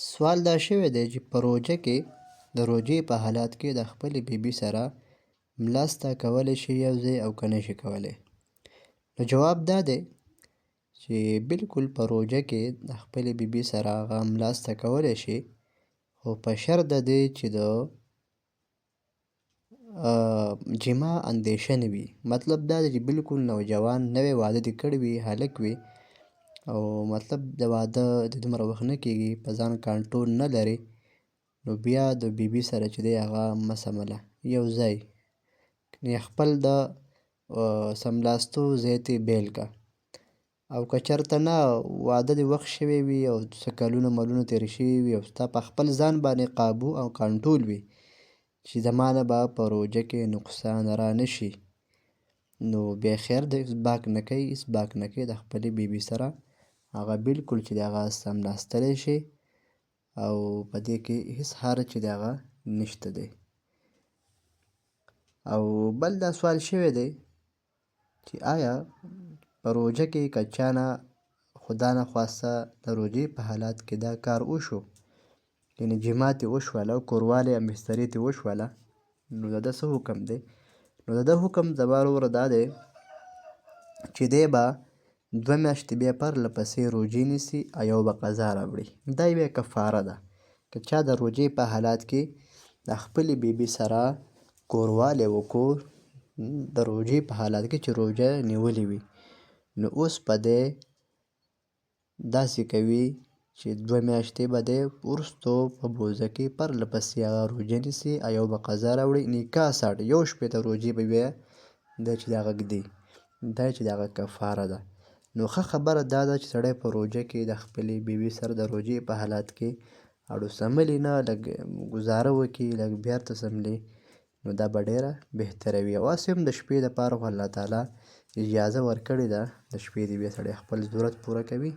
سوال دا شوی دی چې په روژه کې د روژې په حالات کې د خپلې بیبي سره مرسته کولی شي یو ځای او که نشي کولی. نو جواب دا دی چې بالکل په روژه کې د خپلې بیبي سره هغه مرسته کولی شي، خو په شرط د دې چې د جما اندېشه نه وي. مطلب دا دی چې بالکل نوجوان نوی واده دې کړی وي، هلک وي، او مطلب د واده د دومره وخت نه کېږي، په ځان کنټرول نه لري، نو بیا د بیبي سره چې دی هغه مه سمله، یو ځای خپل د سملاستو ځای ته بیل که. او که چېرته نه واده دې وخت شوی وي او څه کلونه ملونه تېر شوي وي او ستا په خپل ځان باندې قابو او کنټرول وي چې زما نه به په روژه کې نقصان را نشي، نو بیا خیر دی، اسباق نه کوي، اسباق نه کوي، د خپلې بیبي سره هغه بالکل چې دی هغه سملاستلی شي او په دې کې هېڅ حرج چې دی هغه نشته دی. او بل دا سوال شوی دی چې آیا په روژه کې که چا نه خدا نخواسته د روژې په حالات کې دا کار وشو، یعنې جما ترې وشوله، کوروالی یا مستري ترې وشوله، نو د ده څه حکم دی؟ نو د ده حکم زما وروره دا دی چې دی به 2 میاشتې بیا پرله پسې روژې نیسي او یو به قضا راوړي. دا یوه کفاره ده. که چا د روژې په حالات کې د خپلې بیبي سره کوروالی وکړو، د روژې په حالات کې چې روژه نیولې وي، نو اوس به دی داسې کوي چې 2 میاشتې به دی وروستو په بوزه کې پرله پسې هغه روژه نیسي او یو به قضا راوړي، نکاح ساټ 1 روژې به بیا دی چې د هغه ږدي، دا چې د هغه کفاره ده. نو ښه خبره دا ده چې سړی په روژه کې د خپلې بیبي سره د روژې په حالات کې اړو سملي نه، لږ ګزاره وکړي، لږ بیرته سملي، نو دا به ډېره بهتره وي. او هسې هم د شپې دپاره خو الله تعالی اجازه ورکړې ده، د شپې دې بیا سړی خپل ضرورت پوره کوي.